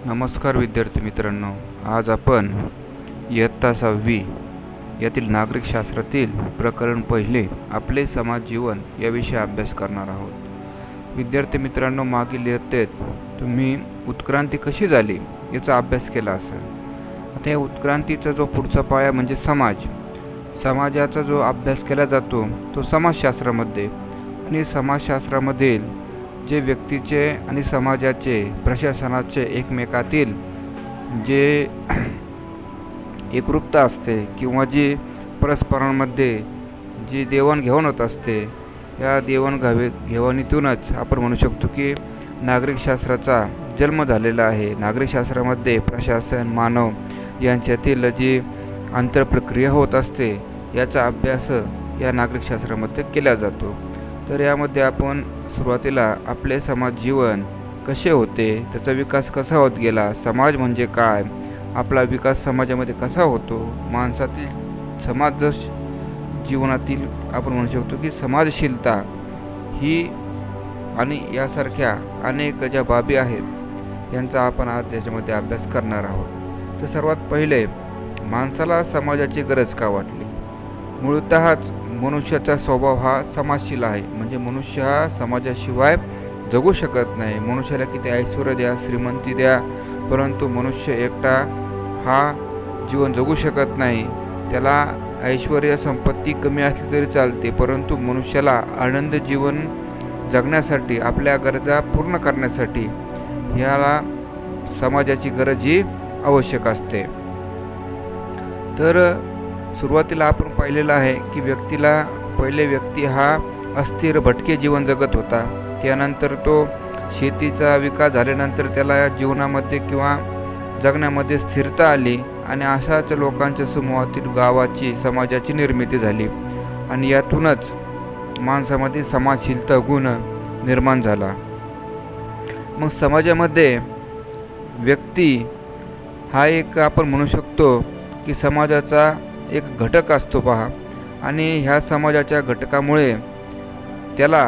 नमस्कार विद्यार्थी मित्रांनो, आज आपण इयत्ता 6वी यातील नागरिकशास्त्रातील प्रकरण पहिले आपले समाज जीवन याविषयी अभ्यास करणार आहोत। विद्यार्थी मित्रांनो, मागील इयत्तेत तुम्ही उत्क्रांती कशी झाली याचा अभ्यास केला असेल। आता या उत्क्रांतीचा जो पुढचा पाया म्हणजे समाजाचा जो अभ्यास केला जातो तो समाजशास्त्रामध्ये, आणि समाजशास्त्रामधील जे व्यक्तीचे आणि समाजाचे प्रशासनाचे एकमेकातील जे एकरूपता असते किंवा जी परस्परांमध्ये जी देवाणघेवाण होत असते, या देवाणघेवाणीतूनच आपण म्हणू शकतो की नागरिकशास्त्राचा जन्म झालेला आहे। नागरिकशास्त्रामध्ये प्रशासन मानव यांच्यातील जी आंतरप्रक्रिया होत असते याचा अभ्यास या नागरिकशास्त्रामध्ये केला जातो। तर यामध्ये आपण सुरुवातीला आपले समाज जीवन कसे होते, त्याचा विकास कसा होत गेला, समाज म्हणजे काय, आपला विकास समाजामध्ये कसा होतो, माणसातील समाज जीवनातील आपण म्हणू शकतो की समाजशीलता ही आणि यासारख्या अनेक ज्या बाबी आहेत यांचा आपण आज याच्यामध्ये अभ्यास करणार आहोत। तर सर्वात पहिले माणसाला समाजाची गरज का वाटली। मूळतःच मनुष्याचा स्वभाव हा समाजशील आहे, म्हणजे मनुष्य हा समाजाशिवाय जगू शकत नाही। मनुष्याला किती ऐश्वर्य द्या, श्रीमंती द्या, परंतु मनुष्य एकटा हा जीवन जगू शकत नाही। त्याला ऐश्वर्य संपत्ती कमी असली तरी चालते, परंतु मनुष्याला आनंद जीवन जगण्यासाठी, आपल्या गरजा पूर्ण करण्यासाठी याला समाजाची गरज ही आवश्यक असते। तर सुरुवातीला आपण पाहिलेलं आहे की व्यक्ती हा अस्थिर भटके जीवन जगत होता। त्यानंतर तो शेतीचा विकास झाल्यानंतर त्याला जीवनामध्ये किंवा जगण्यामध्ये स्थिरता आली, आणि अशाच लोकांच्या समूहातील गावाची समाजाची निर्मिती झाली, आणि यातूनच माणसामध्ये समाजशीलता गुण निर्माण झाला। मग समाजामध्ये व्यक्ती हा एक आपण म्हणू शकतो की समाजाचा एक घटक असतो पहा, आणि ह्या समाजाच्या घटकामुळे त्याला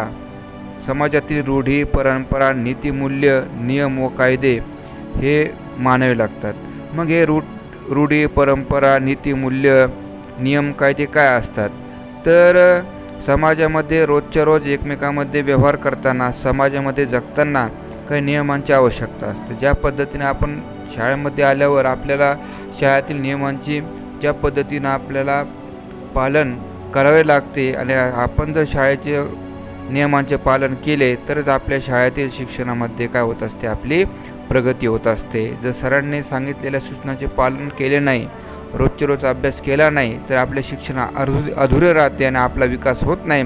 समाजातील रूढी परंपरा नीतिमूल्य नियम व कायदे हे मानावे लागतात। मग हे रूढी परंपरा नीतिमूल्य नियम कायदे काय असतात, तर समाजामध्ये रोजच्या रोज एकमेकांमध्ये व्यवहार करताना, समाजामध्ये जगताना काही नियमांची आवश्यकता असते। ज्या पद्धतीने आपण शाळेमध्ये आल्यावर आपल्याला शाळेतील नियमांची ज्या पद्धतीनं आपल्याला पालन करावे लागते, आणि आपण जर शाळेचे नियमांचे पालन केले तरच आपल्या शाळेतील शिक्षणामध्ये काय होत असते, आपली प्रगती होत असते। जर सरांनी सांगितलेल्या सूचनांचे पालन केले नाही, रोजच्या रोज अभ्यास केला नाही, तर आपले शिक्षण अधुरे राहते आणि आपला विकास होत नाही।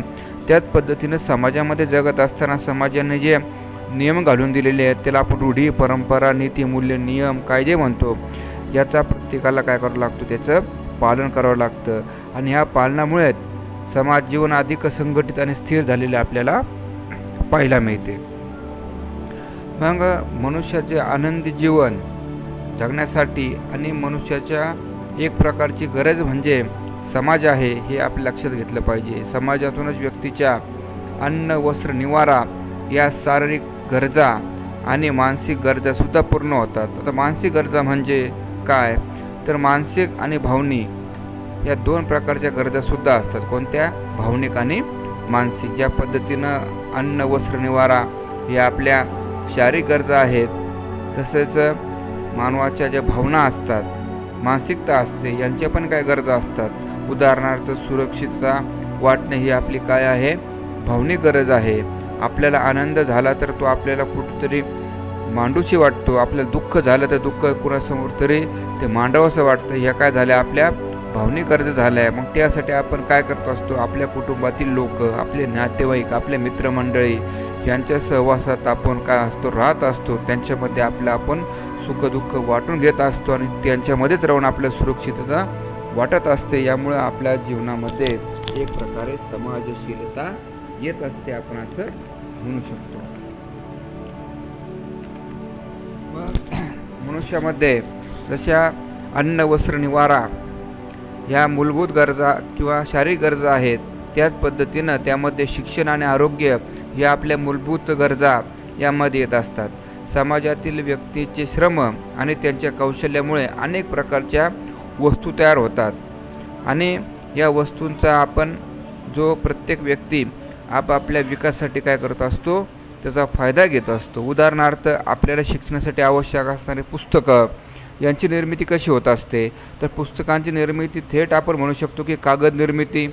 त्याच पद्धतीनं समाजामध्ये जगत असताना समाजाने जे नियम घालून दिलेले आहेत त्याला आपण रूढी परंपरा नीतिमूल्य नियम कायदे म्हणतो। याचा प्रत्येकाला काय करावं लागतं, त्याचं पालन करावं लागतं, आणि ह्या पालनामुळे समाज जीवन अधिक संघटित आणि स्थिर झालेले आपल्याला पाहायला मिळते। मग मनुष्याचे आनंदी जीवन जगण्यासाठी आणि मनुष्याच्या एक प्रकारची गरज म्हणजे समाज आहे, हे आपल्या लक्षात घेतलं पाहिजे। समाजातूनच व्यक्तीच्या अन्न वस्त्र निवारा या शारीरिक गरजा आणि मानसिक गरजा सुद्धा पूर्ण होतात। आता मानसिक गरजा म्हणजे काय, तर मानसिक आणि भावनिक या दोन प्रकारच्या गरजा सुद्धा असतात। कोणत्या, भावनिक आणि मानसिक। ज्या पद्धतीनं अन्न वस्त्र निवारा या आपल्या शारीरिक गरजा आहेत, तसेच मानवाच्या ज्या भावना असतात, मानसिकता असते, यांच्या पण काय गरजा असतात। उदाहरणार्थ सुरक्षितता वाटणे ही आपली काय आहे, भावनिक गरज आहे। आपल्याला आनंद झाला तर तो आपल्याला कुठेतरी मांडूशी वाटतो, आपल्याला दुःख झालं तर दुःख कुणासमोर तरी ते मांडावंसं वाटतं, ह्या काय झाल्या, आपल्या भावनिक गरज झाल्या। मग त्यासाठी आपण काय करत असतो, आपल्या कुटुंबातील लोक, आपले नातेवाईक, आपले मित्रमंडळी यांच्या सहवासात आपण काय असतो, राहत असतो, त्यांच्यामध्ये आपण सुखदुःख वाटून घेत असतो, आणि त्यांच्यामध्येच राहून आपल्याला सुरक्षितता वाटत असते। यामुळे आपल्या जीवनामध्ये एक प्रकारे समाजशीलता येत असते, आपण असं म्हणू शकतो। मनुष्यामध्ये जशा अन्न वस्त्र निवारा ह्या मूलभूत गरजा किंवा शारीरिक गरजा आहेत, त्याच पद्धतीनं त्यामध्ये शिक्षण आणि आरोग्य या आपल्या मूलभूत गरजा यामध्ये येत असतात। समाजातील व्यक्तीचे श्रम आणि त्यांच्या कौशल्यामुळे अनेक प्रकारच्या वस्तू तयार होतात आणि या वस्तूंचा आपण जो प्रत्येक व्यक्ती आपापल्या विकासासाठी काय करत असतो, त्याचा फायदा घेत असतो. उदाहरणार्थ आपल्याला शिक्षणासाठी आवश्यक असणारी पुस्तकं यांची निर्मिती कशी होत असते, तर पुस्तकांची निर्मिती थेट आपण म्हणू शकतो की कागद निर्मिती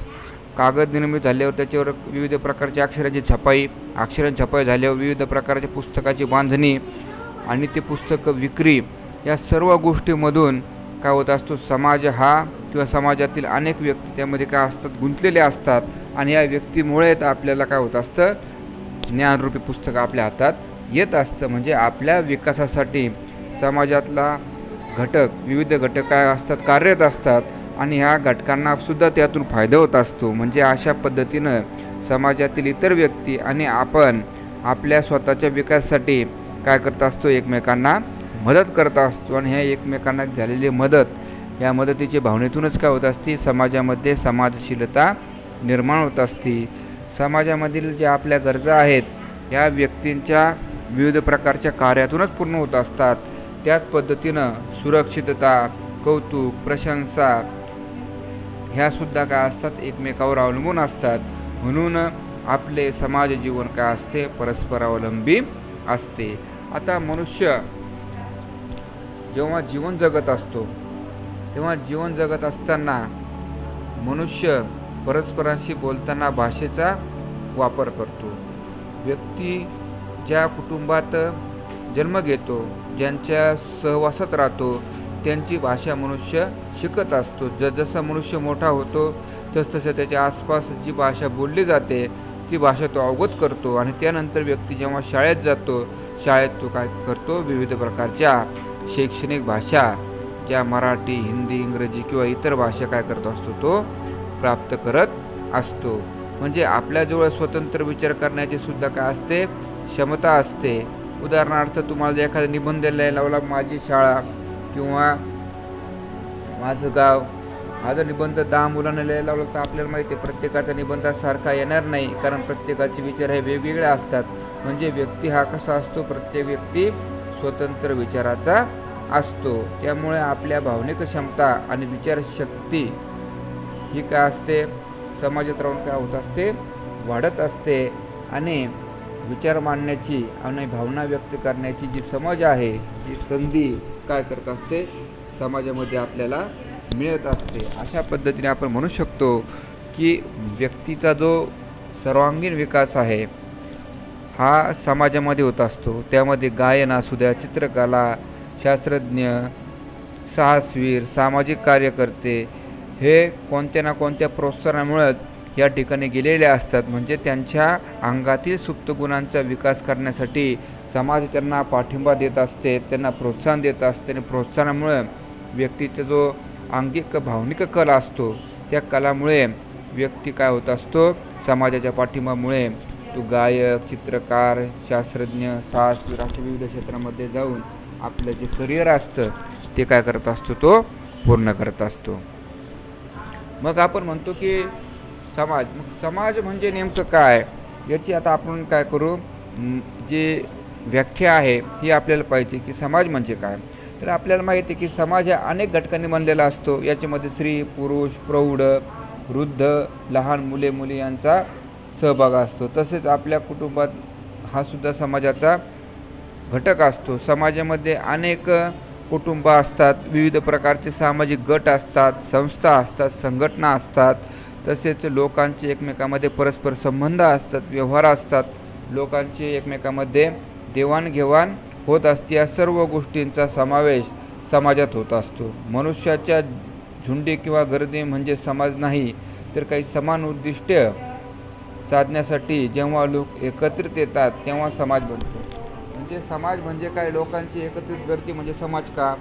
झाल्यावर त्याच्यावर विविध प्रकारच्या अक्षरांची छपाई झाल्यावर विविध प्रकारच्या पुस्तकाची बांधणी आणि ते पुस्तकं विक्री, या सर्व गोष्टीमधून काय होत असतो, समाज हा किंवा समाजातील अनेक व्यक्ती त्यामध्ये काय असतात, गुंतलेले असतात आणि या व्यक्तीमुळे आपल्याला काय होत असतं, ज्ञानरूपी पुस्तक आपल्या हातात येत असतं. म्हणजे आपल्या विकासासाठी समाजातला विविध घटक काय असतात, कार्यरत असतात आणि ह्या घटकांना सुद्धा त्यातून फायदा होत असतो. म्हणजे अशा पद्धतीनं समाजातील इतर व्यक्ती आणि आपण आपल्या स्वतःच्या विकासासाठी काय करत असतो, एकमेकांना मदत करत असतो आणि ह्या एकमेकांना झालेली मदत, या मदतीच्या भावनेतूनच काय होत असते, समाजामध्ये समाजशीलता निर्माण होत असते. समाजामधील ज्या आपल्या गरजा आहेत ह्या व्यक्तींच्या विविध प्रकारच्या कार्यातूनच पूर्ण होत असतात. त्याच पद्धतीनं सुरक्षितता, कौतुक, प्रशंसा ह्यासुद्धा काय असतात, एकमेकावर अवलंबून असतात. म्हणून आपले समाज जीवन काय असते, परस्परावलंबी असते. आता मनुष्य जेव्हा जीवन जगत असतो तेव्हा जीवन जगत असताना मनुष्य परस्परांशी बोलताना भाषेचा वापर करतो. व्यक्ती ज्या कुटुंबात जन्म घेतो, ज्यांच्या सहवासात राहतो, त्यांची भाषा मनुष्य शिकत असतो. जसं मनुष्य मोठा होतो तसतसं त्याच्या आसपास जी भाषा बोलली जाते ती भाषा तो अवगत करतो आणि त्यानंतर व्यक्ती जेव्हा शाळेत जातो, शाळेत तो काय करतो, विविध प्रकारच्या शैक्षणिक भाषा ज्या मराठी, हिंदी, इंग्रजी किंवा इतर भाषा काय करत असतो, तो प्राप्त करत असतो. म्हणजे आपल्याजवळ स्वतंत्र विचार करण्याची सुद्धा काय असते, क्षमता असते. उदाहरणार्थ तुम्हाला जर एखादा निबंध लिहायला लावला, माझी शाळा किंवा माझं गाव, हा जर निबंध 10 मुलांना लिहायला लावला तर आपल्याला माहिती आहे प्रत्येकाचा निबंधासारखा येणार नाही, कारण प्रत्येकाचे विचार हे वेगवेगळे असतात. म्हणजे व्यक्ती हा कसा असतो, प्रत्येक व्यक्ती स्वतंत्र विचाराचा असतो. त्यामुळे आपल्या भावनिक क्षमता आणि विचारशक्ती ही काय असते, समाजात राहून काय होत असते, वाढत असते आणि विचार मांडण्याची आणि भावना व्यक्त करण्याची जी समज आहे, जी संधी काय करत असते, समाजामध्ये आपल्याला मिळत असते. अशा पद्धतीने आपण म्हणू शकतो की व्यक्तीचा जो सर्वांगीण विकास आहे हा समाजामध्ये होत असतो. त्यामध्ये गायन असू द्या, चित्रकला, शास्त्रज्ञ, साहसवीर, सामाजिक कार्यकर्ते हे कोणत्या ना कोणत्या प्रोत्साहनामुळे या ठिकाणी गेलेले असतात. म्हणजे त्यांच्या अंगातील सुप्त गुणांचा विकास करण्यासाठी समाज त्यांना पाठिंबा देत असते, त्यांना प्रोत्साहन देत असते आणि प्रोत्साहनामुळे व्यक्तीचा जो अंगिक भावनिक कला असतो त्या कलामुळे व्यक्ती काय होत असतो, समाजाच्या पाठिंबामुळे तो गायक, चित्रकार, शास्त्रज्ञ, साहसवीर अशा विविध क्षेत्रामध्ये जाऊन आपलं जे करिअर असतं ते काय करत असतो, तो पूर्ण करत असतो. मग आपण म्हणतो की समाज म्हणजे नेमकं काय, याची आता आपण काय करू, जी व्याख्या आहे ही आपल्याला पाहिजे की समाज म्हणजे काय. तर आपल्याला माहिती आहे की समाज हा अनेक घटकांनी बनलेला असतो. याच्यामध्ये स्त्री, पुरुष, प्रौढ, वृद्ध, लहान मुले यांचा सहभाग असतो. तसेच आपल्या कुटुंबात हा सुद्धा समाजाचा घटक असतो. समाजामध्ये अनेक कुटुंब असतात, विविध प्रकारचे सामाजिक गट असतात, संस्था असतात, संघटना असतात. तसेच लोकांचे एकमेकांमध्ये परस्पर संबंध असतात, व्यवहार असतात, लोकांचे एकमेकांमध्ये देवाणघेवाण होत असते. या सर्व गोष्टींचा समावेश समाजात होत असतो. मनुष्याच्या झुंडी किंवा गर्दी म्हणजे समाज नाही, तर काही समान उद्दिष्टे साधण्यासाठी जेव्हा लोक एकत्रित येतात तेव्हा समाज बनतो. म्हणजे समाज म्हणजे काय, लोकांची एकत्रित गर्दी म्हणजे समाज का.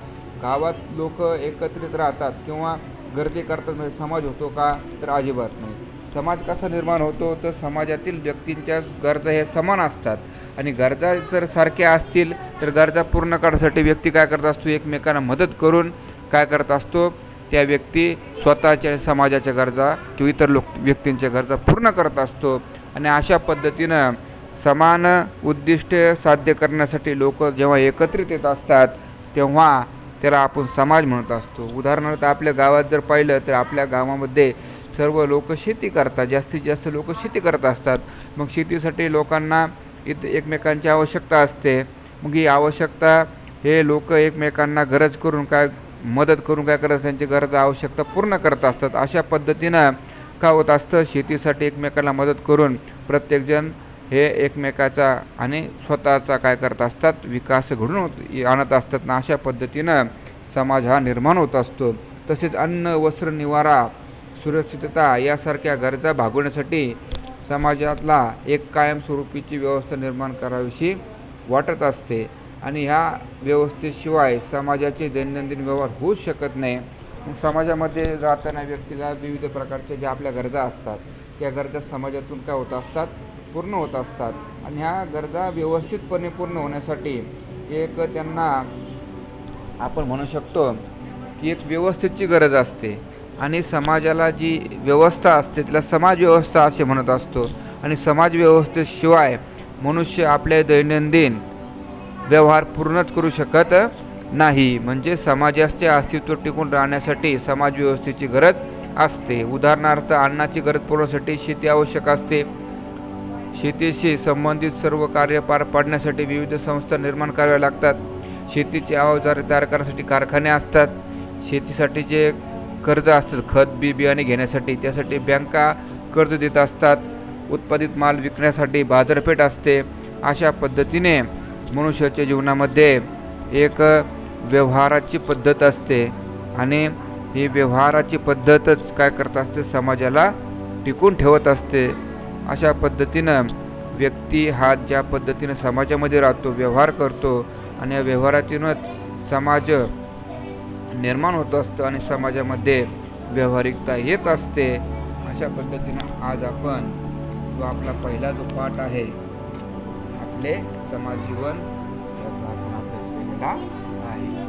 गावात लोक एकत्रित राहतात किंवा गर्दी करतात म्हणजे समाज होतो का, तर अजिबात नाही. समाज कसा निर्माण होतो, तर समाजातील व्यक्तींच्या गरजा हे समान असतात आणि गरजा जर सारख्या असतील तर गरजा पूर्ण करण्यासाठी व्यक्ती काय करत असतो, एकमेकांना मदत करून काय करत असतो, त्या व्यक्ती स्वतःच्या समाजाच्या गरजा किंवा इतर व्यक्तींच्या गरजा पूर्ण करत असतो. आणि अशा पद्धतीनं समान उद्दिष्टे साध्य करण्यासाठी लोक जेव्हा एकत्रित येत असतात तेव्हा त्याला आपण समाज म्हणत असतो. उदाहरणार्थ आपल्या गावात जर पाहिलं तर आपल्या गावामध्ये सर्व लोक शेती करतात, जास्तीत जास्त लोक शेती करत असतात. मग शेतीसाठी लोकांना एकमेकांची आवश्यकता असते. मग ही आवश्यकता हे लोक एकमेकांना गरज करून काय मदत करून काय करतात, त्यांची गरज आवश्यकता पूर्ण करत असतात. अशा पद्धतीनं काय होत असतं, शेतीसाठी एकमेकांना मदत करून प्रत्येकजण हे एकमेकाचा आणि स्वतःचा काय करत असतात, विकास घडून आणत असतात ना. अशा पद्धतीनं समाज हा निर्माण होत असतो. तसेच अन्न, वस्त्र, निवारा, सुरक्षितता यासारख्या गरजा भागवण्यासाठी समाजातला एक कायमस्वरूपीची व्यवस्था निर्माण करावीशी वाटत असते. आणि ह्या व्यवस्थेशिवाय समाजाचे दैनंदिन व्यवहार होऊच शकत नाही. समाजामध्ये राहताना व्यक्तीला विविध प्रकारच्या ज्या आपल्या गरजा असतात त्या गरजा समाजातून काय होत असतात, पूर्ण होत असतात. आणि ह्या गरजा व्यवस्थितपणे पूर्ण होण्यासाठी एक त्यांना आपण म्हणू शकतो की एक व्यवस्थेची गरज असते. आणि समाजाला जी व्यवस्था असते तिला समाज व्यवस्था असे म्हणत असतो. आणि समाज व्यवस्थेशिवाय मनुष्य आपले दैनंदिन व्यवहार पूर्णच करू शकत नाही. म्हणजे समाजाचे अस्तित्व टिकून राहण्यासाठी समाज व्यवस्थेची गरज असते. उदाहरणार्थ अन्नाची गरज पुरवण्यासाठी शेती आवश्यक असते. शेतीशी संबंधित सर्व कार्य पार पाडण्यासाठी विविध संस्था निर्माण कराव्या लागतात. शेतीचे अवजारे तयार करण्यासाठी कारखाने असतात. शेतीसाठी जे कर्ज असतात, खत बियाणे घेण्यासाठी, त्यासाठी बँका कर्ज देत असतात. उत्पादित माल विकण्यासाठी बाजारपेठ असते. अशा पद्धतीने मनुष्याच्या जीवनामध्ये एक व्यवहाराची पद्धत असते. आणि ही व्यवहाराची पद्धतच काय करत असते, समाजाला टिकून ठेवत असते. अशा पद्धतीनं व्यक्ती हा ज्या पद्धतीनं समाजामध्ये राहतो, व्यवहार करतो आणि या व्यवहारातूनच समाज निर्माण होत असतं आणि समाजामध्ये व्यावहारिकता येत असते. अशा पद्धतीनं आज आपण जो आपला पहिला जो पाठ आहे आपले समाज जीवन याचा आपण अभ्यास केलेला आहे.